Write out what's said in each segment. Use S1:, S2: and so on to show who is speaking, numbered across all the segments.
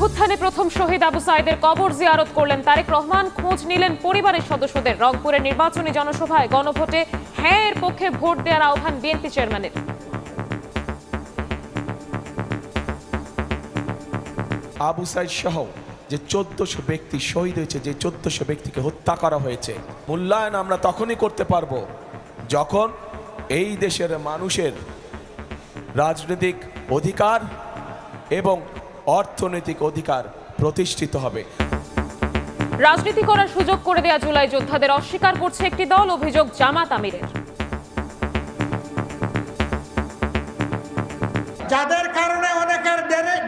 S1: অভ্যুত্থানে প্রথম শহীদ আবু সাইদের কবর জিয়ারত করলেন তারেক রহমান। খোঁজ নিলেন পরিবারের সদস্যদের। রংপুরের নির্বাচনী জনসভায় গণভোটে হ্যাঁ এর পক্ষে ভোট দেওয়ার আহ্বান বিএনপি চেয়ারম্যানের।
S2: আবু সাইদ সহ যে 1400 ব্যক্তি শহীদ হয়েছে, যে 1400 ব্যক্তিকে হত্যা করা হয়েছে, মূল্যায়ন আমরা তখনই করতে পারবো যখন এই দেশের মানুষের রাজনৈতিক অধিকার এবং অর্থনৈতিক অধিকার প্রতিষ্ঠিত হবে।
S1: রাজনীতি করার সুযোগ করে দেয়া জুলাই যোদ্ধাদের অস্বীকার করছে একটি দল। অভিযোগ জামাত আমিরের।
S3: যাদের কারণে অনেকের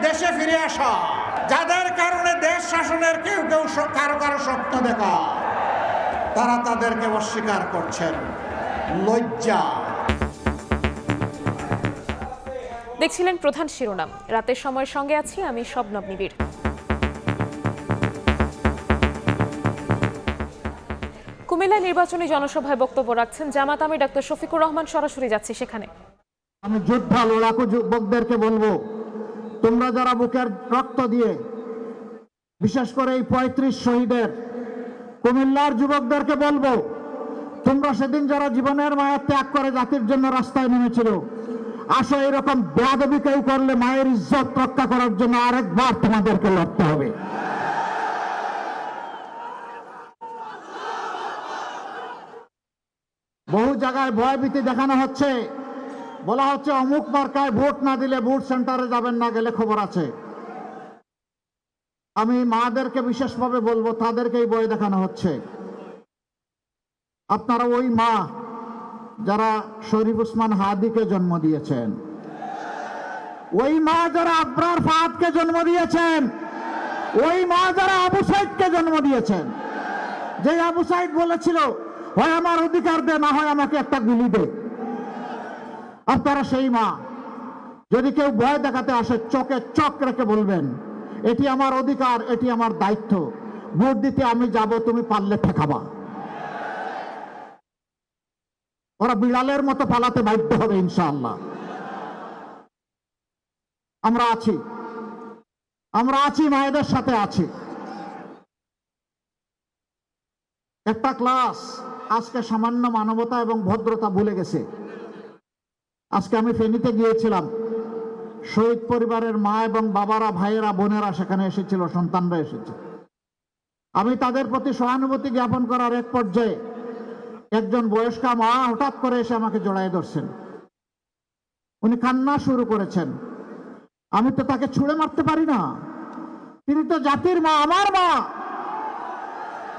S3: দেশে ফিরে আসা, যাদের কারণে দেশ শাসনের কেউ কেউ কারো কারো স্বপ্ন দেখা, তারা তাদেরকে অস্বীকার করছেন। লজ্জা।
S1: দেখছিলেন প্রধান শিরোনাম। রাতের সময়ের সঙ্গে আছি আমি শবনব নিবিড়। কুমিল্লায় নির্বাচনী জনসভায় বক্তব্য রাখছেন জামাত আমির ডক্টর শফিকুর রহমান। সরাসরি যাচ্ছি সেখানে।
S4: আমি যোদ্ধা লড়াকু যুবকদেরকে বলবো, তোমরা যারা বুকের রক্ত দিয়ে, বিশেষ করে এই 35 শহীদের কুমিল্লার যুবকদেরকে বলবো, তোমরা সেদিন যারা জীবনের মায়া ত্যাগ করে জাতির জন্য রাস্তায় নেমেছিল, আসো এরকম বেয়াদবি কেউ করলে মায়ের ইজ্জত রক্ষা করার জন্য আরেকবার তোমাদেরকে লড়তে হবে। বহু জায়গায় ভয়ভীতি দেখানো হচ্ছে, বলা হচ্ছে অমুক মার্কায় ভোট না দিলে ভোট সেন্টারে যাবেন না, গেলে খবর আছে। আমি মাদেরকে বিশেষভাবে বলবো, তাদেরকেই ভয় দেখানো হচ্ছে। আপনারা ওই মা যারা শরীফ উসমান হাদিকে জন্ম দিয়েছেন, ওই মা যারা আবরার ফাহাদকে জন্ম দিয়েছেন, ওই মা যারা আবু সাইদকে জন্ম দিয়েছেন, যে আবু সাইদ বলেছিল হয় আমার অধিকার দে, না হয় আমাকে একটা গুলি দে। আপনারা সেই মা। যদি কেউ ভয় দেখাতে আসে, চোখে চোখ রেখে বলবেন, এটি আমার অধিকার, এটি আমার দায়িত্ব, ভোট দিতে আমি যাব, তুমি পারলে ঠেকাবা। ওরা বিড়ালের মতো পালাতে বাধ্য হবে ইনশাআল্লাহ। আমরা আছি, আমরা আছি, মায়েদের সাথে আছি। একটা ক্লাস আজকে সামান্য মানবতা এবং ভদ্রতা ভুলে গেছে। আজকে আমি ফেনীতে গিয়েছিলাম, শহীদ পরিবারের মা এবং বাবারা, ভাইয়েরা, বোনেরা সেখানে এসেছিল, সন্তানরা এসেছে। আমি তাদের প্রতি সহানুভূতি জ্ঞাপন করার এক পর্যায়ে একজন বয়স্কা মা হঠাৎ করে এসে আমাকে জড়ায় ধরছেন। উনি কান্না শুরু করেছেন। আমি তো তাকে ছুঁড়ে মারতে পারি না, তিনি তো জাতির মা, আমার মা,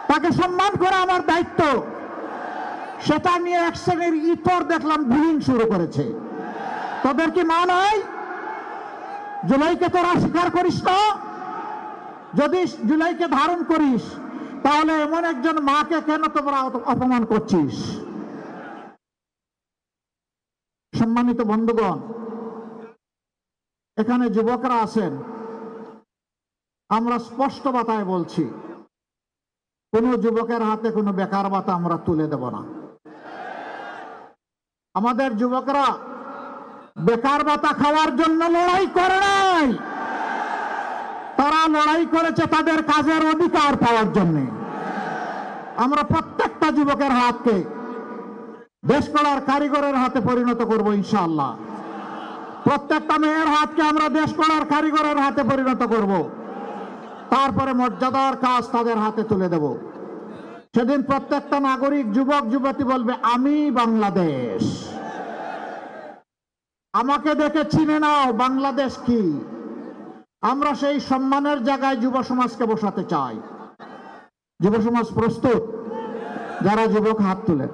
S4: তাকে সম্মান করা আমার দায়িত্ব। সেটা নিয়ে এক শ্রেণীর ইতর দেখলাম বুলিং শুরু করেছে। তোদের কি মা নয়? জুলাইকে তোরা স্বীকার করিস না? যদি জুলাইকে ধারণ করিস, তাহলে এমন একজন মাকে কেন তোমরা অপমান করছিস? সম্মানিত বন্ধুগণ, এখানে যুবকরা আছেন, আমরা স্পষ্ট বাতায় বলছি, কোন যুবকের হাতে কোনো বেকার ভাতা আমরা তুলে দেব না। আমাদের যুবকরা বেকার ভাতা খাওয়ার জন্য লড়াই করে নাই, তারা লড়াই করেছে তাদের কাজের অধিকার পাওয়ার জন্য। আমরা প্রত্যেকটা যুবকের হাতকে দেশ গড়ার কারিগরের হাতে পরিণত করব ইনশাআল্লাহ। প্রত্যেকটা মেয়ের হাতকে আমরা দেশ গড়ার কারিগরের হাতে পরিণত করব। তারপরে মর্যাদার কাজ তাদের হাতে তুলে দেব। সেদিন প্রত্যেকটা নাগরিক, যুবক যুবতী বলবে, আমি বাংলাদেশ। আমাকে দেখে চিনে নাও বাংলাদেশ কি। আমরা সেই সম্মানের জায়গায় যুব সমাজকে বসাতে চাই। যুব সমাজ প্রস্তুত? যারা যুবক হাত তুলে।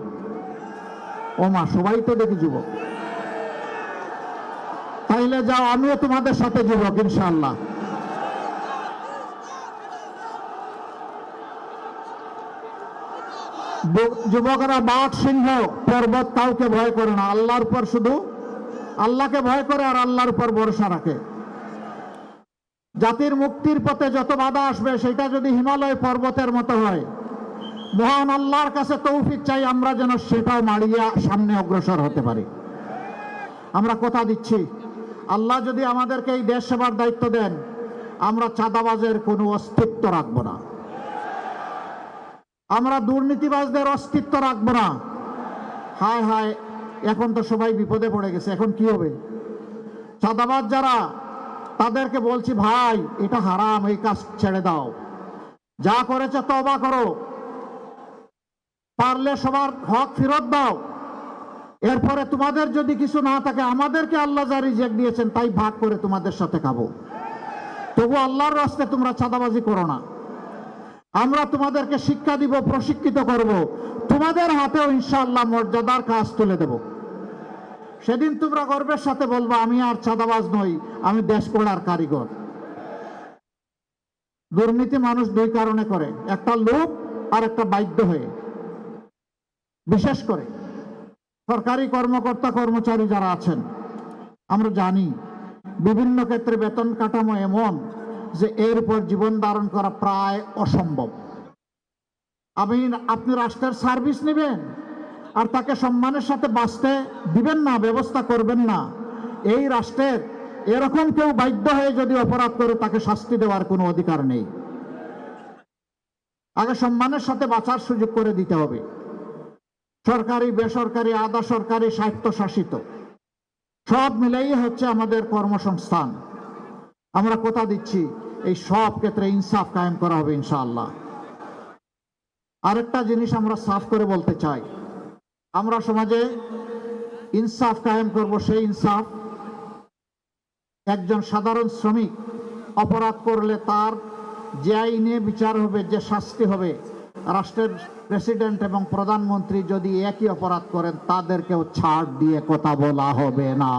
S4: ও মা, সবাই তো দেখি যুবক। তাইলে যাও, আমিও তোমাদের সাথে যুবক ইনশাআল্লাহ। যুবকরা বাঘ, সিংহ, পর্বত কাউকে ভয় করে না, আল্লাহর উপর শুধু আল্লাহকে ভয় করে আর আল্লাহর উপর ভরসা রাখে। জাতির মুক্তির পথে যত বাধা আসবে, সেটা যদি হিমালয় পর্বতের মতো হয়, মহান আল্লাহর কাছে তৌফিক চাই আমরা যেন সেটাও মারিয়া সামনে অগ্রসর হতে পারি। আমরা কথা দিচ্ছি, আল্লাহ যদি আমাদেরকে এই দেশ সেবার দায়িত্ব দেন, আমরা চাঁদাবাজের কোনো অস্তিত্ব রাখবো না, আমরা দুর্নীতিবাজদের অস্তিত্ব রাখবো না। হায় হায়, এখন তো সবাই বিপদে পড়ে গেছে, এখন কি হবে? চাঁদাবাজ যারা, তাদেরকে বলছি ভাই এটা হারাম, এই কাজ ছেড়ে দাও, যা করেছে তওবা করো, পারলে সবার হক ফেরত দাও। এরপরে তোমাদের যদি কিছু না থাকে, আমাদেরকে আল্লাহ যা রিজিক দিয়েছেন তাই ভাগ করে তোমাদের সাথে খাবো, তবু আল্লাহর রাস্তায় তোমরা চাঁদাবাজি করো না। আমরা তোমাদেরকে শিক্ষা দিব, প্রশিক্ষিত করব, তোমাদের হাতেও ইনশাআল্লাহ মর্যাদার কাজ তুলে দেব। সেদিন তোমরা গর্বের সাথে বলবো আমি আর চাঁদাবাজ নই, আমি দেশ গড়ার কারিগর। দুর্নীতি মানুষ দুই কারণে করে, একটা লোভ আর একটা বাধ্য হয়ে। বিশেষ করে সরকারি কর্মকর্তা কর্মচারী যারা আছেন, আমরা জানি বিভিন্ন ক্ষেত্রে বেতন কাঠামো এমন যে এর উপর জীবন ধারণ করা প্রায় অসম্ভব। আপনি রাষ্ট্রের সার্ভিস নেবেন আর তাকে সম্মানের সাথে বাঁচতে দিবেন না, ব্যবস্থা করবেন না। এই রাষ্ট্রের এরকম কেউ বাধ্য হয়ে যদি অপরাধ করে, তাকে শাস্তি দেওয়ার কোনো অধিকার নেই। আগে সম্মানের সাথে বাঁচার সুযোগ করে দিতে হবে। সরকারি, বেসরকারি, আধা সরকারি, স্বায়ত্তশাসিত সব মিলেই হচ্ছে আমাদের কর্মসংস্থান। আমরা কথা দিচ্ছি এই সব ক্ষেত্রে ইনসাফ কায়েম করা হবে ইনশাআল্লাহ। আরেকটা জিনিস আমরা সাফ করে বলতে চাই, আমরা সমাজে ইনসাফ কায়েম করব। সেই ইনসাফ, একজন সাধারণ শ্রমিক অপরাধ করলে তার যে আইনে বিচার হবে, যে শাস্তি হবে, রাষ্ট্রের প্রেসিডেন্ট এবং প্রধানমন্ত্রী যদি একই অপরাধ করেন, তাদেরকেও ছাড় দিয়ে কথা বলা হবে না।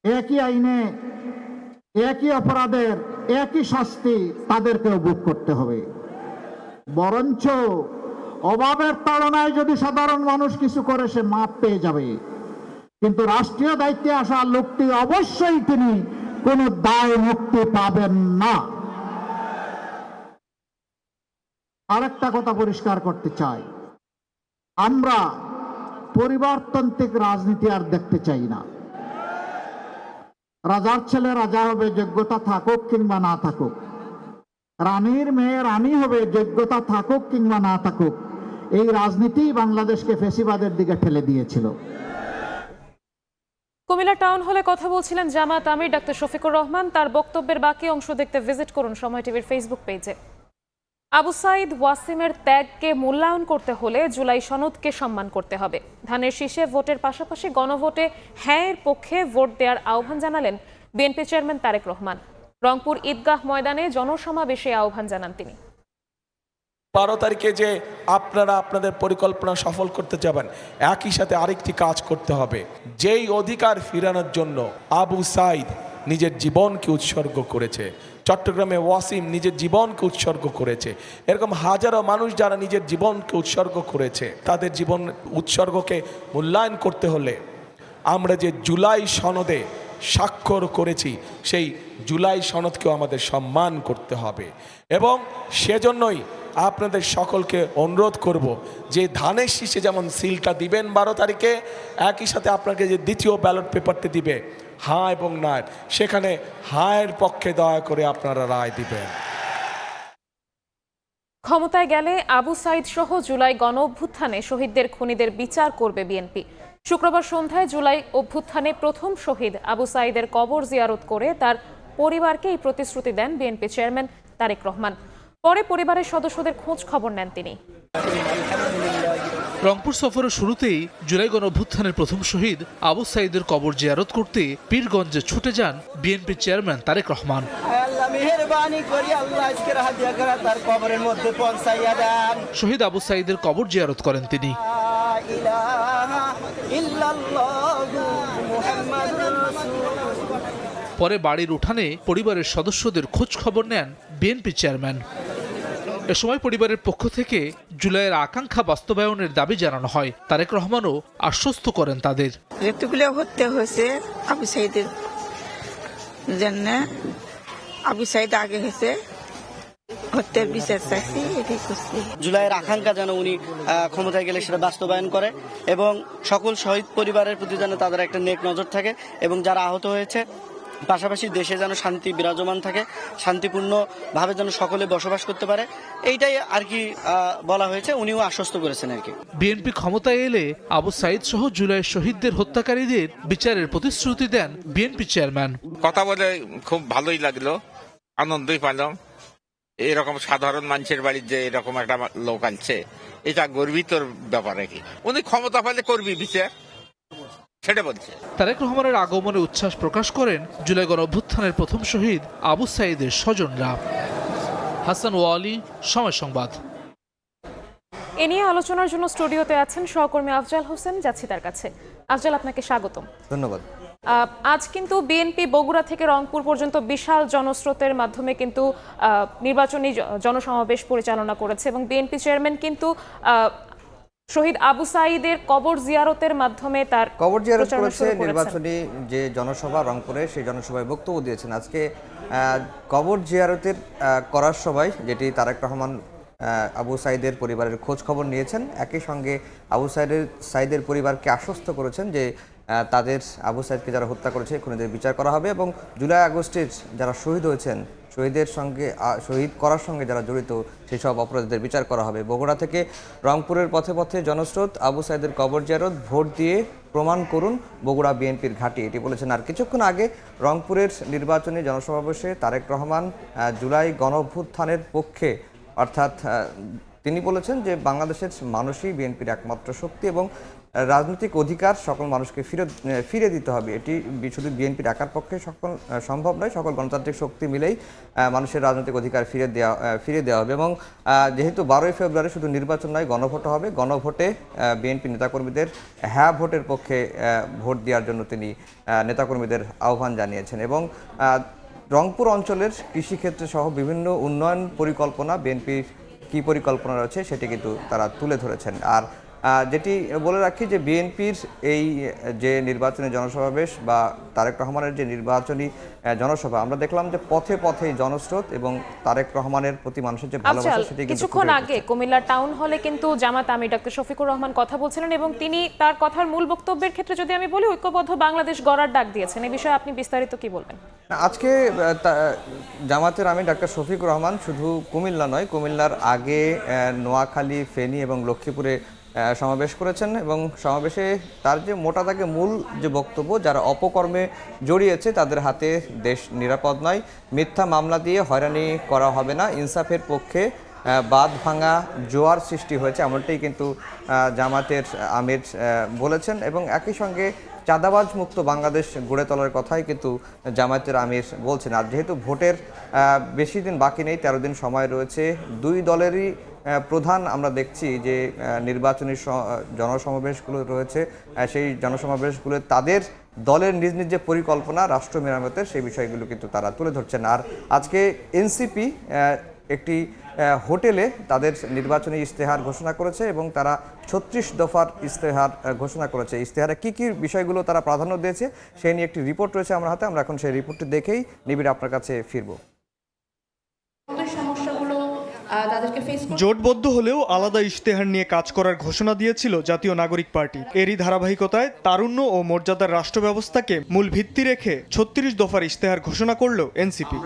S4: একই আইনে একই অপরাধের একই শাস্তি তাদেরকেও ভোগ করতে হবে। বরঞ্চ অভাবের তাড়নায় যদি সাধারণ মানুষ কিছু করে, সে মাপ পেয়ে যাবে, কিন্তু রাষ্ট্রীয় দায়িত্বে আসা লোকটি অবশ্যই তিনি কোনো দায় মুক্তি পাবেন না। আরেকটা কথা পরিষ্কার করতে চাই, আমরা পরিবারতান্ত্রিক রাজনীতি আর দেখতে চাই না। রাজার ছেলে রাজা হবে, যোগ্যতা থাকুক কিংবা না থাকুক। রানীর মেয়ে রানী হবে, যোগ্যতা থাকুক কিংবা না থাকুক। এই রাজনীতি বাংলাদেশকে ফ্যাসিবাদের দিকে ঠেলে দিয়েছিল।
S1: কুমিল্লা টাউন হলে কথা বলছিলেন জামায়াত আমির ডাক্তার শফিকুর রহমান। তার বক্তব্যের বাকি অংশ দেখতে ভিজিট করুন সময় টিভির ফেসবুক পেজে। আবু সাইদ ওয়াসিমের ত্যাগকে মূল্যায়ন করতে হলে জুলাই সনদকে সম্মান করতে হবে। ধানের শীষে ভোটের পাশাপাশি গণভোটে হ্যাঁয়ের পক্ষে ভোট দেওয়ার আহ্বান জানালেন বিএনপি চেয়ারম্যান তারেক রহমান। রংপুর ঈদগাহ ময়দানে জনসমাবেশে আহ্বান জানান তিনি।
S2: 12 তারিখে যে আপনারা আপনাদের পরিকল্পনা সফল করতে যাবেন, একই সাথে আরেকটি কাজ করতে হবে। যেই অধিকার ফিরানোর জন্য আবু সাইদ নিজের জীবনকে উৎসর্গ করেছে, চট্টগ্রামে ওয়াসিম নিজের জীবনকে উৎসর্গ করেছে, এরকম হাজারো মানুষ যারা নিজের জীবনকে উৎসর্গ করেছে, তাদের জীবন উৎসর্গকে মূল্যায়ন করতে হলে আমরা যে জুলাই সনদে স্বাক্ষর করেছি, সেই জুলাই সনদকেও আমাদের সম্মান করতে হবে। এবং সেজন্যই আপনাদের সকলকে অনুরোধ করব যে ধানের শীষে যেমন সিলটা দিবেন 12 তারিখে, একই সাথে আপনাকে যে দ্বিতীয় ব্যালট পেপারটি দিবে হাঁ এবং না, সেখানে হাঁয়ের পক্ষে দয়া করে আপনারা রায় দিবেন।
S1: ক্ষমতায় গেলে আবু সাইদ সহ জুলাই গণ অভ্যুত্থানে শহীদদের খুনিদের বিচার করবে বিএনপি। শুক্রবার সন্ধ্যায় জুলাই অভ্যুত্থানে প্রথম শহীদ আবু সাইদের কবর জিয়ারত করে তার পরিবারকে এই প্রতিশ্রুতি দেন বিএনপি চেয়ারম্যান তারেক রহমান। পরে পরিবারের সদস্যদের খোঁজ খবর নেন তিনি।
S5: রংপুর সফরের শুরুতেই জুলাই গণঅভ্যুত্থানের প্রথম শহীদ আবু সাইদের কবর জিয়ারত করতে পীরগঞ্জে ছুটে যান বিএনপি চেয়ারম্যান তারেক রহমান। শহীদ আবু সাইদের কবর জিয়ারত করেন তিনি। পরে বাড়ির উঠানে পরিবারের সদস্যদের খোঁজ খবর নেন বিএনপি চেয়ারম্যান। এ সময় পরিবারের পক্ষ থেকে জুলাইয়ের আকাঙ্ক্ষা বাস্তবায়নের দাবি জানানো হয়। তারেক রহমানও আশ্বস্ত করেন তাদের।
S6: যেগুলো হত্যা হয়েছে আবু সাইদের জন্য, আবু সাইদ আগে হয়েছে, হত্যার বিচার চাইছি, এটাই করছি।
S7: জুলাইয়ের আকাঙ্ক্ষা যেন উনি ক্ষমতায় গেলে সেটা বাস্তবায়ন করে এবং সকল শহীদ পরিবারের প্রতি যেন তাদের একটা নেক নজর থাকে এবং যারা আহত হয়েছে পাশাপাশি দেশে যেন শান্তি বিরাজমান থাকে, শান্তিপূর্ণভাবে যেন সকলে বসবাস করতে পারে, এইটাই আর কি বলা হয়েছে। উনিও আশ্বস্ত করেছেন আর কি।
S5: বিএনপি ক্ষমতায় এলে আবু সাইদ সহ জুলাইয়ের শহীদদের হত্যাকারীদের বিচারের প্রতিশ্রুতি দেন বিএনপি চেয়ারম্যান।
S8: কথা বলে খুব ভালোই লাগলো, আনন্দই পেলাম। এরকম সাধারণ মানুষের বাড়ির যে এরকম একটা লোক আছে, এটা গর্বিত ব্যাপার আর কি। উনি ক্ষমতা পেলে করবি বিচার, সেটা বলছে।
S5: তারেক রহমানের আগমনে উচ্ছ্বাস প্রকাশ করেন জুলাই গণঅভ্যুত্থানের প্রথম শহীদ আবু সাইদের স্বজনরা। হাসান ওয়ালি, সময় সংবাদ।
S1: এ নিয়ে আলোচনার জন্য স্টুডিওতে আছেন সহকর্মী আফজাল হোসেন, যাচ্ছি তার কাছে। আফজাল, আপনাকে স্বাগতম।
S9: ধন্যবাদ।
S1: আজ কিন্তু বিএনপি বগুড়া থেকে রংপুর পর্যন্ত বিশাল জনস্রোতের মাধ্যমে কিন্তু নির্বাচনী জনসমাবেশ পরিচালনা করেছে এবং বিএনপি চেয়ারম্যান কিন্তু শহীদ আবু সাঈদের কবর জিয়ারতের মাধ্যমে তার
S9: কবর জিয়ারত করেছে। নির্বাচনী যে জনসভা রংপুরে, সেই জনসভায় বক্তব্য দিয়েছেন। আজকে কবর জিয়ারতের করার সময় যেটি তারেক রহমান আবু সাঈদের পরিবারের খোঁজ খবর নিয়েছেন, একই সঙ্গে আবু সাঈদের পরিবারকে আশ্বস্ত করেছেন যে তাদের আবু সাঈদকে যারা হত্যা করেছে খুনিদের বিচার করা হবে এবং জুলাই আগস্টের যারা শহীদ হয়েছেন, শহীদ করার সঙ্গে যারা জড়িত সেই সব অপরাধীদের বিচার করা হবে। বগুড়া থেকে রংপুরের পথে পথে জনস্রোত, আবু সাঈদের কবর জিয়ারত, ভোট দিয়ে প্রমাণ করুন বগুড়া বিএনপির ঘাঁটি, এটি বলেছেন। আর কিছুক্ষণ আগে রংপুরের নির্বাচনী জনসমাবেশে তারেক রহমান জুলাই গণঅভ্যুত্থানের পক্ষে, অর্থাৎ তিনি বলেছেন যে বাংলাদেশের মানুষই বিএনপির একমাত্র শক্তি এবং রাজনৈতিক অধিকার সকল মানুষকে ফিরে দিতে হবে। এটি শুধু বিএনপির একার পক্ষে সম্ভব নয়, সকল গণতান্ত্রিক শক্তি মিলেই মানুষের রাজনৈতিক অধিকার ফিরে দেওয়া হবে। এবং যেহেতু 12ই ফেব্রুয়ারি শুধু নির্বাচন নয়, গণভোট হবে, গণভোটে বিএনপি নেতাকর্মীদের হ্যাঁ ভোটের পক্ষে ভোট দেওয়ার জন্য তিনি নেতাকর্মীদের আহ্বান জানিয়েছেন। এবং রংপুর অঞ্চলের কৃষিক্ষেত্রে সহ বিভিন্ন উন্নয়ন পরিকল্পনা, বিএনপির কী পরিকল্পনা রয়েছে সেটি কিন্তু তারা তুলে ধরেছেন। আর যেটি বলে রাখি যে বিএনপির এই যে নির্বাচনী জনসমাবেশ বা তারেক রহমানের যে নির্বাচনী জনসভা, আমরা দেখলাম যে পথে পথে জনস্রোত এবং তারেক রহমানের প্রতি মানুষের যে ভালোবাসা সেটি
S1: কিছুক্ষণ আগে কুমিল্লা টাউন হলে কিন্তু জামাত আমির ডক্টর শফিকুর রহমান কথা বলছিলেন এবং তিনি তার কথার মূল বক্তব্যের ক্ষেত্রে যদি আমি বলি ঐক্যবদ্ধ বাংলাদেশ গড়ার ডাক দিয়েছেন। এই বিষয়ে আপনি বিস্তারিত কি বলবেন?
S9: আজকে জামাতের আমির ডক্টর শফিকুর রহমান শুধু কুমিল্লা নয়, কুমিল্লার আগে নোয়াখালী, ফেনী এবং লক্ষ্মীপুরে সমাবেশ করেছেন এবং সমাবেশে তার যে মোটা দাগে মূল যে বক্তব্য, যারা অপকর্মে জড়িয়েছে তাদের হাতে দেশ নিরাপদ নয়, মিথ্যা মামলা দিয়ে হয়রানি করা হবে না, ইনসাফের পক্ষে বাঁধ ভাঙা জোয়ার সৃষ্টি হয়েছে, এমনটাই কিন্তু জামাতের আমির বলেছেন। এবং একই সঙ্গে চাঁদাবাজ মুক্ত বাংলাদেশ গড়ে তোলার কথাই কিন্তু জামায়াতের আমির বলছেন। আর যেহেতু ভোটের বেশি দিন বাকি নেই, 13 দিন সময় রয়েছে, দুই দলেরই প্রধান আমরা দেখছি যে নির্বাচনী জনসমাবেশগুলো রয়েছে, সেই জনসমাবেশগুলো তাদের দলের নিজ নিজ যে পরিকল্পনা রাষ্ট্র মেরামতের, সেই বিষয়গুলো কিন্তু তারা তুলে ধরছেন। আর আজকে এনসিপি একটি হোটেলে তাদের নির্বাচনী ইশতেহার ঘোষণা করেছে এবং তারা 36 দফার ইশতেহার ঘোষণা করেছে। ইশতেহারে কী কী বিষয়গুলো তারা প্রাধান্য দিয়েছে সেই নিয়ে একটি রিপোর্ট রয়েছে আমার হাতে, আমরা এখন সেই রিপোর্টটি দেখেই নিবিড় আপনার কাছে ফিরব।
S10: জোটবদ্ধ হলেও আলাদা ইশতেহার নিয়ে কাজ করার ঘোষণা দিয়েছিল জাতীয় নাগরিক পার্টি। এরই ধারাবাহিকতায় তারুণ্য ও মর্যাদার রাষ্ট্র ব্যবস্থাকে মূল ভিত্তি রেখে 36 দফার ইশতেহার ঘোষণা করল এনসিপি।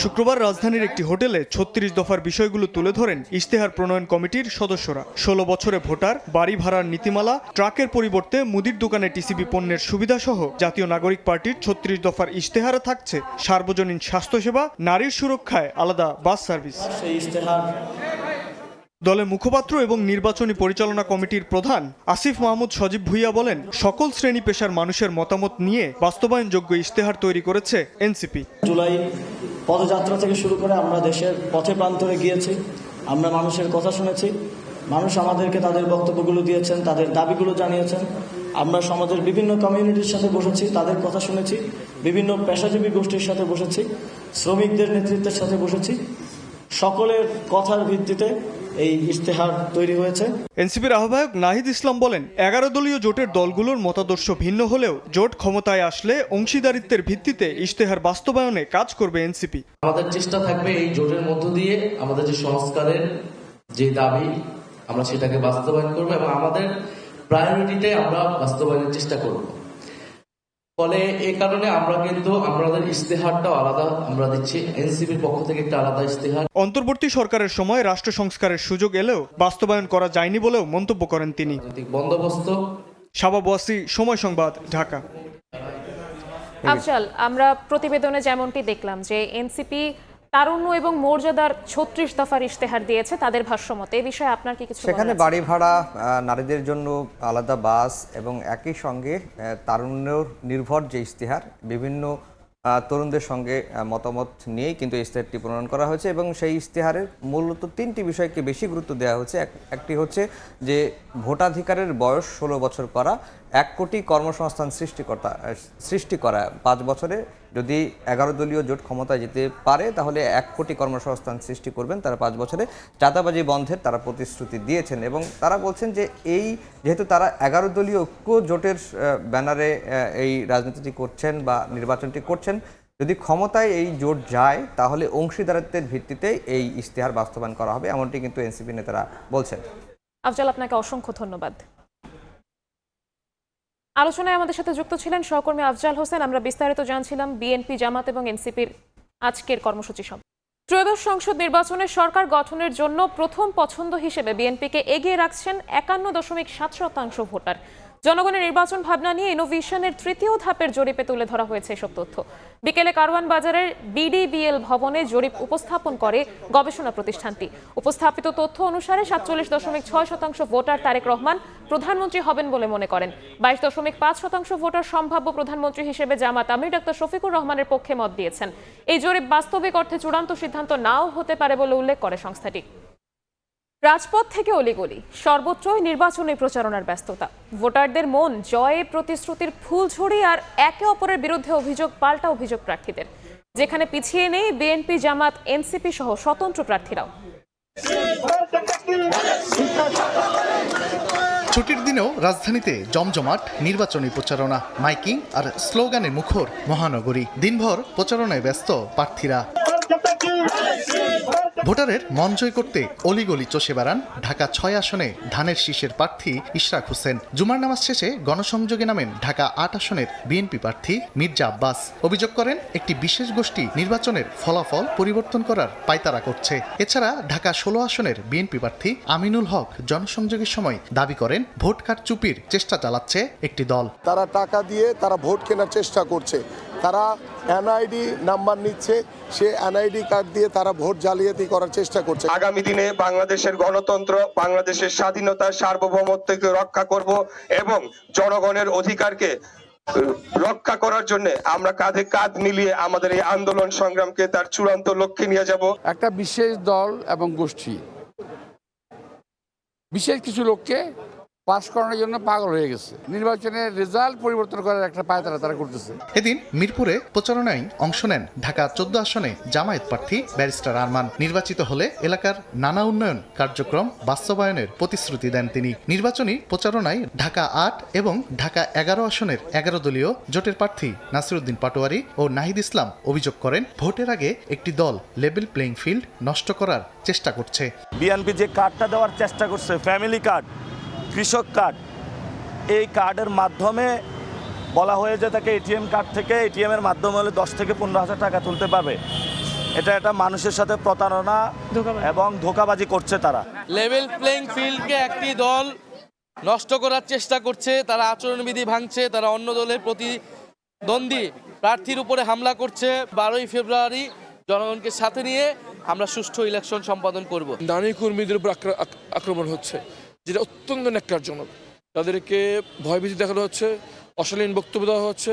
S10: শুক্রবার রাজধানীর একটি হোটেলে 36 দফার বিষয়গুলো তুলে ধরেন ইশতেহার প্রণয়ন কমিটির সদস্যরা। 16 বছরে ভোটার, বাড়ি ভাড়ার নীতিমালা, ট্রাকের পরিবর্তে মুদির দোকানে টিসিবি পণ্যের সুবিধা সহ জাতীয় নাগরিক পার্টির 36 দফার ইশতেহারে থাকছে সার্বজনীন স্বাস্থ্যসেবা, নারীর সুরক্ষায় আলাদা বাস সার্ভিস। দলের মুখপাত্র এবং নির্বাচনী পরিচালনা কমিটির প্রধান আসিফ মাহমুদ সজীব ভুইয়া বলেন, সকল শ্রেণী পেশার মানুষের মতামত নিয়ে বাস্তবায়নযোগ্য ইশতেহার তৈরি করেছে এনসিপি।
S11: জুলাই পদযাত্রা থেকে শুরু করে আমরা দেশের পথে প্রান্তরে গিয়েছি, আমরা মানুষের কথা শুনেছি, মানুষ আমাদেরকে তাদের বক্তব্যগুলো দিয়েছেন, তাদের দাবিগুলো জানিয়েছেন। আমরা সমাজের বিভিন্ন কমিউনিটির সাথে বসেছি, তাদের কথা শুনেছি, বিভিন্ন পেশাজীবী গোষ্ঠীর সাথে বসেছি, শ্রমিকদের নেতৃত্বের সাথে বসেছি। সকলের কথার ভিত্তিতে এই ইশতেহার তৈরি হয়েছে।
S10: এনসিপির আহ্বায়ক নাহিদ ইসলাম বলেন, 11 দলীয় জোটের দলগুলোর মতাদর্শ ভিন্ন হলেও জোট ক্ষমতায় আসলে অংশীদারিত্বের ভিত্তিতে ইশতেহার বাস্তবায়নে কাজ করবে এনসিপি।
S12: আমাদের চেষ্টা থাকবে এই জোটের মধ্য দিয়ে আমাদের যে সংস্কারের যে দাবি আমরা সেটাকে বাস্তবায়ন করব এবং আমাদের প্রায়োরিটিতে আমরা বাস্তবায়নের চেষ্টা করব। ফলে এই কারণে আমরা কিন্তু আমাদের ইস্তেহারটাও আলাদা আমরা দিচ্ছি, এনসিপির পক্ষ থেকে একটা আলাদা ইস্তেহার।
S10: অন্তর্বর্তী সরকারের সময় রাষ্ট্র সংস্কারের সুযোগ এলেও বাস্তবায়ন করা যায়নি বলেও মন্তব্য করেন তিনি।
S12: বন্দোবস্ত।
S10: শাবাব ওয়াসি, সময় সংবাদ, ঢাকা।
S1: আফজাল, আমরা প্রতিবেদনে যেমনটি দেখলাম যে এনসিপি তারুণ্য এবং মর্যাদার 36 দফার ইশতেহার দিয়েছে তাদের ভাষ্যমতে। এই বিষয়ে আপনার কি কিছু বলার আছে?
S9: সেখানে বাড়ি ভাড়া, নারীদের জন্য আলাদা বাস এবং একই সঙ্গে তারুণ্য নির্ভর যে ইশতেহার, বিভিন্ন তরুণদের সঙ্গে মতামত নিয়েই কিন্তু ইশতেহারটি প্রণয়ন করা হয়েছে এবং সেই ইশতেহারের মূলত 3টি বিষয়কে বেশি গুরুত্ব দেওয়া হয়েছে। একটি হচ্ছে যে ভোটাধিকারের বয়স 16 বছর করা, 1 কোটি কর্মসংস্থান সৃষ্টি করা। 5 বছরে যদি 11 দলীয় জোট ক্ষমতায় যেতে পারে তাহলে 1 কোটি কর্মসংস্থান সৃষ্টি করবেন তারা 5 বছরে। চাঁদাবাজি বন্ধের তারা প্রতিশ্রুতি দিয়েছেন এবং তারা বলছেন যে এই যেহেতু তারা 11 দলীয় ঐক্য জোটের ব্যানারে এই রাজনীতিটি করছেন বা নির্বাচনটি করছেন, যদি ক্ষমতায় এই জোট যায় তাহলে অংশীদারিত্বের ভিত্তিতে এই ইশতেহার বাস্তবায়ন করা হবে, এমনটি কিন্তু এনসিপি নেতারা বলছেন।
S1: আফজাল, আপনাকে অসংখ্য ধন্যবাদ। আলোচনায় আমাদের সাথে যুক্ত ছিলেন সহকর্মী আফজাল হোসেন। আমরা বিস্তারিত জানছিলাম বিএনপি, জামাত এবং এনসিপির আজকের কর্মসূচি সম্পর্কে। ত্রয়োদশ সংসদ নির্বাচনে সরকার গঠনের জন্য প্রথম পছন্দ হিসেবে বিএনপিকে এগিয়ে রাখছেন 51.7% ভোটার। জনগণের নির্বাচন ভাবনা নিয়ে ইনোভেশনের 3য় ধাপের জরিপে তুলে ধরা হয়েছে এসব তথ্য। বিকেলে কারওয়ান বাজারের বিডিবিএল ভবনে জরিপ উপস্থাপন করে গবেষণা প্রতিষ্ঠানটি। উপস্থাপিত তথ্য অনুসারে 47.6% ভোটার তারেক রহমান প্রধানমন্ত্রী হবেন বলে মনে করেন। 22.5% ভোটার সম্ভাব্য প্রধানমন্ত্রী হিসেবে জামাত আমির ডাক্তার শফিকুর রহমানের পক্ষে মত দিয়েছেন। এই জরিপ বাস্তবিক অর্থে চূড়ান্ত সিদ্ধান্ত নাও হতে পারে বলে উল্লেখ করে সংস্থাটি। রাজপথ থেকে অলিগলি সর্বত্রই নির্বাচনী প্রচারণার ব্যস্ততা। ভোটারদের মন জয়ে প্রতিশ্রুতির ফুলঝুরি আর একে অপরের বিরুদ্ধে অভিযোগ পাল্টা অভিযোগ প্রার্থীদের। যেখানে পিছিয়ে নেই বিএনপি, জামাত, এনসিপি সহ স্বতন্ত্র প্রার্থীরাও।
S13: ছুটির দিনেও রাজধানীতে জমজমাট নির্বাচনী প্রচারণা, মাইকিং আর স্লোগানে মুখর মহানগরী। দিনভর প্রচারণায় ব্যস্ত প্রার্থীরা। ভোটারের মন জয় করতে অলিগলি চষে বেড়ান ঢাকা 6 আসনে ধানের শীষের প্রার্থী ইশরাক হোসেন। জুমার নামাজ শেষে গণসংযোগে নামেন ঢাকা 8 আসনের বিএনপি প্রার্থী মির্জা আব্বাস। অভিযোগ করেন একটি বিশেষ গোষ্ঠী নির্বাচনের ফলাফল পরিবর্তন করার পায়তারা করছে। এছাড়া ঢাকা 16 আসনের বিএনপি প্রার্থী আমিনুল হক জনসংযোগের সময় দাবি করেন ভোট কারচুপির চেষ্টা চালাচ্ছে একটি দল।
S14: তারা টাকা দিয়ে তারা ভোট কেনার চেষ্টা করছে, তারা এনআইডি নাম্বার নিচ্ছে, সে এনআইডি কার্ড দিয়ে তারা ভোট জালিয়াতি করার চেষ্টা করছে।
S15: আগামী দিনে বাংলাদেশের গণতন্ত্র, বাংলাদেশের স্বাধীনতা, সার্বভৌমত্বকে রক্ষা করব এবং জনগণের অধিকারকে রক্ষা করার জন্য আমরা কাঁধে কাঁধ মিলিয়ে আমাদের এই আন্দোলন সংগ্রামকে তার চূড়ান্ত লক্ষ্যে নিয়ে যাব।
S16: একটা বিশেষ দল এবং গোষ্ঠী বিশেষ কিছু লোককে পাস করানোর জন্য পাগল হয়ে গেছে। নির্বাচনের রেজাল্ট পরিবর্তন করার একটা পায়তারা তারা করতেছে।
S13: এদিন মিরপুরে প্রচারণায় অংশ নেন ঢাকা 14 আসনে জামায়াত প্রার্থী ব্যারিস্টার আরমান। নির্বাচিত হলে এলাকার নানা উন্নয়ন কার্যক্রম বাস্তবায়নের প্রতিশ্রুতি দেন তিনি। নির্বাচনী প্রচারণায় ঢাকা 8 এবং ঢাকা 11 আসনের 11 দলীয় জোটের প্রার্থী নাসিরউদ্দিন পাটোয়ারি ও নাহিদ ইসলাম অভিযোগ করেন ভোটের আগে একটি দল লেভেল প্লেইং ফিল্ড নষ্ট করার চেষ্টা করছে।
S17: বিএনপি যে কার্ডটা দেওয়ার চেষ্টা করছে, ফ্যামিলি কার্ড, কৃষক কার্ড, এই কার্ডের মাধ্যমে বলা হয়ে যে তাকে এটিএম কার্ড থেকে এটিএমের মাধ্যমে হলে 10 থেকে 15,000 টাকা তুলতে পারবে। এটা একটা মানুষের সাথে প্রতারণা এবং ধোঁকাবাজি করছে তারা।
S18: লেভেল প্লেইং ফিল্ডকে একটি দল নষ্ট করার চেষ্টা করছে, তারা আচরণবিধি ভাঙছে, তারা অন্য দলের প্রতিদ্বন্দ্বী প্রার্থীর উপরে হামলা করছে। 12ই ফেব্রুয়ারি জনগণকে সাথে নিয়ে আমরা সুষ্ঠু ইলেকশন সম্পাদন করব।
S19: দানি কর্মীদের উপর আক্রমণ হচ্ছে, যেটা অত্যন্ত ন্যাক্কারজনক। তাদেরকে ভয়ভীতি দেখানো হচ্ছে, অশালীন বক্তব্য দেওয়া হচ্ছে,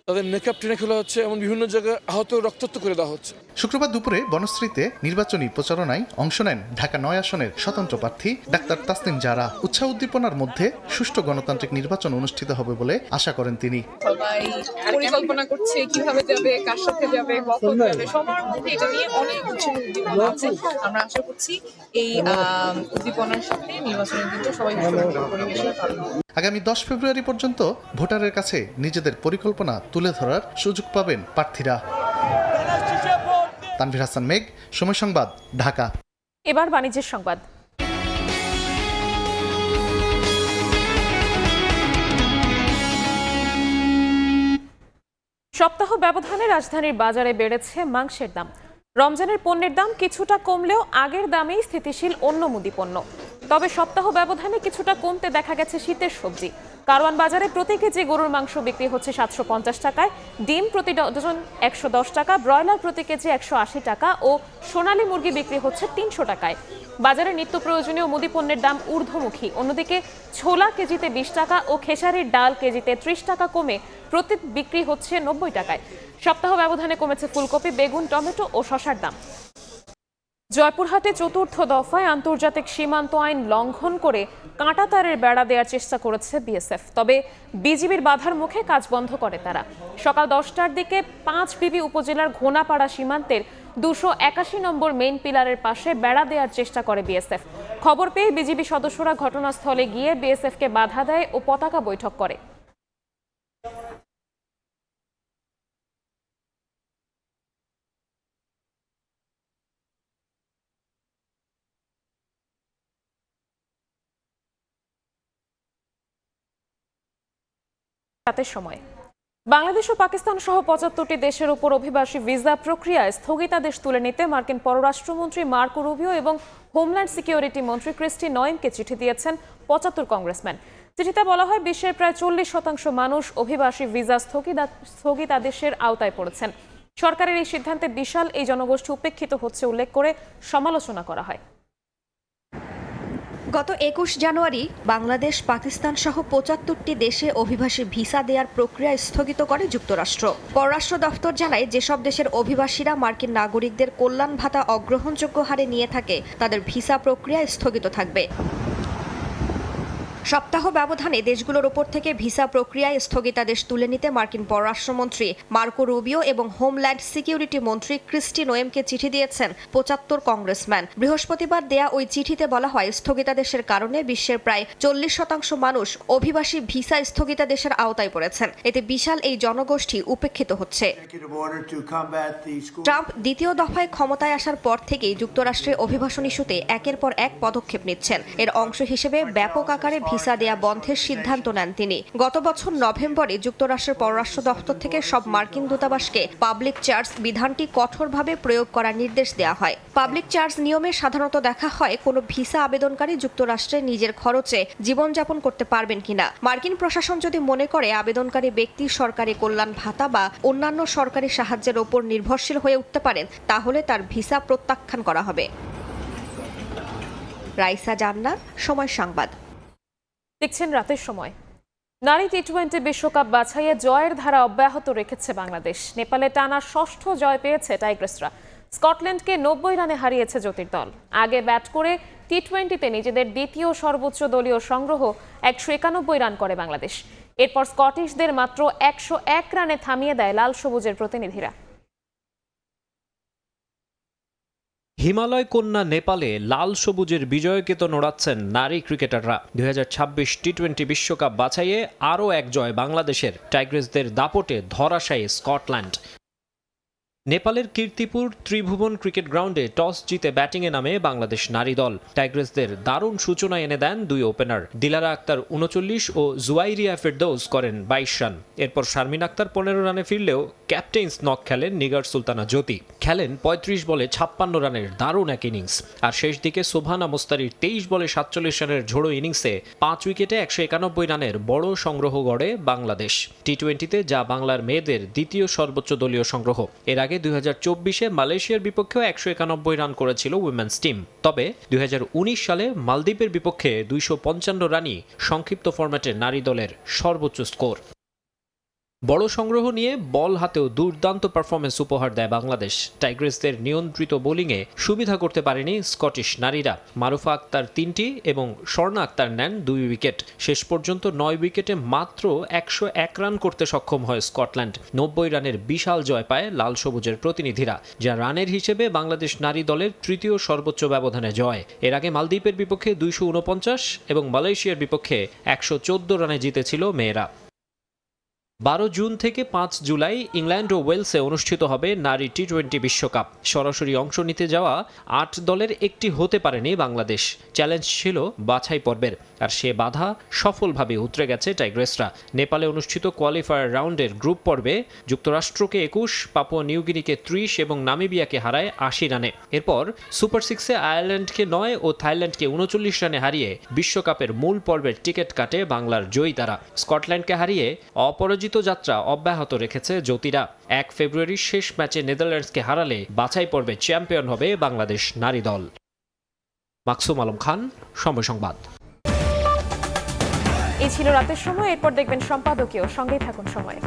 S19: তাদের মেকআপ টেনে খেলা হচ্ছে, এমন বিভিন্ন জায়গায় আহত রক্তাক্ত করে দেওয়া হচ্ছে।
S13: শুক্রবার দুপুরে বনশ্রীতে নির্বাচনী প্রচারণায় অংশ নেন ঢাকা 9 আসনের স্বতন্ত্র প্রার্থী ডাক্তার তাসনিম জারা। উৎসাহ উদ্দীপনার মধ্যে সুষ্ঠু গণতান্ত্রিক নির্বাচন অনুষ্ঠিত হবে বলে আশা করেন তিনি।
S20: সবাই পরিকল্পনা করছে কিভাবে যাবে, কার সাথে যাবে, কখন যাবে, সবার মধ্যে এটা নিয়ে অনেক উৎসাহ উদ্দীপনা আছে। আমরা আশা করছি এই উদ্দীপনার সাথে নির্বাচনের দিনটা সবাই পরিবেশে পালন।
S13: আগামী 10 ফেব্রুয়ারি পর্যন্ত ভোটারের কাছে নিজেদের পরিকল্পনা তুলে ধরার সুযোগ পাবেন প্রার্থীরা। তানভীর হাসান মেঘ, সময় সংবাদ, ঢাকা।
S1: এবার বাণিজ্যের সংবাদ। সপ্তাহ ব্যবধানে রাজধানীর বাজারে বেড়েছে মাংসের দাম। রমজানের পণ্যের দাম কিছুটা কমলেও আগের দামেই স্থিতিশীল অন্য মুদি পণ্য। তবে সপ্তাহ ব্যবধানে কিছুটা কমতে দেখা গেছে শীতের সবজি। কারওয়ান বাজারে প্রতি কেজি গরুর মাংস বিক্রি হচ্ছে 750 টাকায়, ডিম প্রতি ডজন 110 টাকা, ব্রয়লার প্রতি কেজি 180 টাকা ও সোনালী মুরগি বিক্রি হচ্ছে 300 টাকায়। বাজারে নিত্য প্রয়োজনীয় মুদি পণ্যের দাম ঊর্ধ্বমুখী। অন্যদিকে ছোলা কেজিতে 20 টাকা ও খেসারির ডাল কেজিতে 30 টাকা কমে প্রতি বিক্রি হচ্ছে 90 টাকায়। সপ্তাহ ব্যবধানে কমেছে ফুলকপি, বেগুন, টমেটো ও শসার দাম। জয়পুরহাটে চতুর্থ দফায় আন্তর্জাতিক সীমান্ত আইন লঙ্ঘন করে কাঁটাতারের বেড়া দেওয়ার চেষ্টা করেছে বিএসএফ। তবে বিজিবির বাধার মুখে কাজ বন্ধ করে তারা। সকাল 10টার দিকে 5বিবি উপজেলার ঘোনাপাড়া সীমান্তের 281 নম্বর মেইন পিলারের পাশে বেড়া দেওয়ার চেষ্টা করে বিএসএফ। খবর পেয়ে বিজিবি সদস্যরা ঘটনাস্থলে গিয়ে বিএসএফকে বাধা দেয় ও পতাকা বৈঠক করে। রাতের সময় বাংলাদেশ ও পাকিস্তান সহ 75টি দেশের উপর অভিবাসী ভিসা প্রক্রিয়ায় স্থগিতাদেশ তুলে নিতে মার্কিন পররাষ্ট্রমন্ত্রী মার্কো রুবিও এবং হোমল্যান্ড সিকিউরিটি মন্ত্রী ক্রিস্টি নয়েমকে চিঠি দিয়েছেন 75 কংগ্রেসম্যান। চিঠিতে বলা হয়, বিশ্বের প্রায় 40% মানুষ অভিবাসী ভিসা স্থগিতাদেশের আওতায় পড়েছেন। সরকারের এই সিদ্ধান্তে বিশাল এই জনগোষ্ঠী উপেক্ষিত হচ্ছে উল্লেখ করে সমালোচনা করা হয়।
S21: গত 21 জানুয়ারি বাংলাদেশ, পাকিস্তান সহ 75টি দেশে অভিবাসী ভিসা দেওয়ার প্রক্রিয়া স্থগিত করে যুক্তরাষ্ট্র। পররাষ্ট্র দপ্তর জানায়, যেসব দেশের অভিবাসীরা মার্কিন নাগরিকদের কল্যাণ ভাতা অগ্রহণযোগ্য হারে নিয়ে থাকে তাদের ভিসা প্রক্রিয়া স্থগিত থাকবে। সপ্তাহ ব্যবধানে দেশগুলোর উপর থেকে ভিসা প্রক্রিয়ায় স্থগিতাদেশ তুলে নিতে মার্কিন পররাষ্ট্রমন্ত্রী মার্কো রুবিও এবং হোমল্যান্ড সিকিউরিটি মন্ত্রী ক্রিস্টি নোয়েমকে চিঠি দিয়েছেন 75 কংগ্রেসম্যান। বৃহস্পতিবার দেয়া ওই চিঠিতে বলা হয়, স্থগিতাদেশের কারণে বিশ্বের প্রায় 40% মানুষ অভিবাসী ভিসা স্থগিতাদেশের আওতায় পড়েছেন। এতে বিশাল এই জনগোষ্ঠী উপেক্ষিত হচ্ছে। ট্রাম্প দ্বিতীয় দফায় ক্ষমতায় আসার পর থেকেই যুক্তরাষ্ট্রে অভিবাসন ইস্যুতে একের পর এক পদক্ষেপ নিচ্ছেন। এর অংশ হিসেবে ব্যাপক আকারে ভিসা দেয়া বন্ধের সিদ্ধান্ত নেন তিনি। গত বছর নভেম্বরে যুক্তরাষ্ট্রের পররাষ্ট্র দপ্তর থেকে সব মার্কিন দূতাবাসকে পাবলিক চার্জ বিধানটি কঠোরভাবে প্রয়োগ করার নির্দেশ দেওয়া হয়। পাবলিক চার্জ নিয়মে সাধারণত দেখা হয় কোনো ভিসা আবেদনকারী যুক্তরাষ্ট্রে নিজের খরচে জীবনযাপন করতে পারবেন কিনা। মার্কিন প্রশাসন যদি মনে করে আবেদনকারী ব্যক্তি সরকারি কল্যাণ ভাতা বা অন্যান্য সরকারি সাহায্যের ওপর নির্ভরশীল হয়ে উঠতে পারেন, তাহলে তার ভিসা প্রত্যাখ্যান করা হবে। রাইসা জান্নাত, সময় সংবাদ।
S1: দেখছেন রাতের সময়। নারী টি-20 বিশ্বকাপ বাছাইয়ে জয়ের ধারা অব্যাহত রেখেছে বাংলাদেশ। নেপালে টানা 6ষ্ঠ জয় পেয়েছে টাইগ্রেসরা। স্কটল্যান্ডকে 90 রানে হারিয়েছে জ্যোতির দল। আগে ব্যাট করে টি-20তে নিজেদের দ্বিতীয় সর্বোচ্চ দলীয় সংগ্রহ 191 রান করে বাংলাদেশ। এরপর স্কটিশদের মাত্র 101 রানে থামিয়ে দেয় লাল সবুজের প্রতিনিধিরা।
S22: হিমালয় কন্যা নেপালে লাল সবুজের বিজয়কে তো নোড়াচ্ছেন নারী ক্রিকেটাররা। 2026 টি-20 বিশ্বকাপ বাছাইয়ে আরও এক জয় বাংলাদেশের। টাইগ্রেসদের দাপটে ধরাশায়ী স্কটল্যান্ড। নেপালের কীর্তিপুর ত্রিভুবন ক্রিকেট গ্রাউন্ডে টস জিতে ব্যাটিংয়ে নামে বাংলাদেশ নারী দল। টাইগ্রেসদের দারুণ সূচনা এনে দেন দুই ওপেনার। দিলারা আক্তার 39 ও জুয়াইরিয়া ফেরদৌস করেন 22 রান। এরপর শারমিন আক্তার 15 রানে ফিরলেও ক্যাপ্টেন্স নক খেলেন নিগার সুলতানা জ্যোতি। খেলেন 35 বলে 56 রানের দারুণ এক ইনিংস। আর শেষ দিকে সোভানা মোস্তারির 23 বলে 47 রানের ঝোড়ো ইনিংসে 5 উইকেটে 191 রানের বড় সংগ্রহ গড়ে বাংলাদেশ। টি-20তে যা বাংলার মেয়েদের দ্বিতীয় সর্বোচ্চ দলীয় সংগ্রহ। এর আগে 2024-এ মালয়েশিয়ার বিপক্ষেও 191 রান করেছিল উইমেন্স টিম। তবে 2019 সালে মালদ্বীপের বিপক্ষে 255 রানই সংক্ষিপ্ত ফরম্যাটের নারী দলের সর্বোচ্চ স্কোর। বড় সংগ্রহ নিয়ে বল হাতেও দুর্দান্ত পারফরমেন্স উপহার দেয় বাংলাদেশ। টাইগ্রেসদের নিয়ন্ত্রিত বোলিংয়ে সুবিধা করতে পারেনি স্কটিশ নারীরা। মারুফা আক্তার 3টি এবং স্বর্ণা আক্তার নেন 2 উইকেট। শেষ পর্যন্ত 9 উইকেটে মাত্র 101 রান করতে সক্ষম হয় স্কটল্যান্ড। 90 রানের বিশাল জয় পায় লাল সবুজের প্রতিনিধিরা, যা রানের হিসেবে বাংলাদেশ নারী দলের তৃতীয় সর্বোচ্চ ব্যবধানে জয়। এর আগে মালদ্বীপের বিপক্ষে 249 এবং মালয়েশিয়ার বিপক্ষে 114 রানে জিতেছিল মেয়েরা। 12 জুন থেকে 5 জুলাই ইংল্যান্ড ও ওয়েলসে অনুষ্ঠিত হবে নারী টি-20 বিশ্বকাপ। সরাসরি অংশ নিতে যাওয়া 8 দলের একটি হতে পারেনি বাংলাদেশ। চ্যালেঞ্জ ছিল বাছাই পর্বের, আর সে বাধা সফলভাবে উতরে গেছে টাইগ্রেসরা। নেপালে অনুষ্ঠিত কোয়ালিফায়ার রাউন্ডের গ্রুপ পর্বে যুক্তরাষ্ট্রকে 21, পাপুয়া নিউগিনিকে 30 এবং নামিবিয়াকে হারায় 80 রানে। এরপর সুপার 6-এ আয়ারল্যান্ডকে 9 ও থাইল্যান্ডকে 39 রানে হারিয়ে বিশ্বকাপের মূল পর্বের টিকিট কাটে বাংলার জয়ী তারা। স্কটল্যান্ডকে হারিয়ে অপরাজিত যাত্রা অব্যাহত রেখেছে জ্যোতিরা। 1 ফেব্রুয়ারির শেষ ম্যাচে নেদারল্যান্ডসকে হারালে বাছাই পর্বে চ্যাম্পিয়ন হবে বাংলাদেশ নারী দল। মাকসুম আলম খান, সময় সংবাদ।
S1: এই ছিল রাতের সময়। এরপর দেখবেন সম্পাদকীয়। সঙ্গেই থাকুন সময়।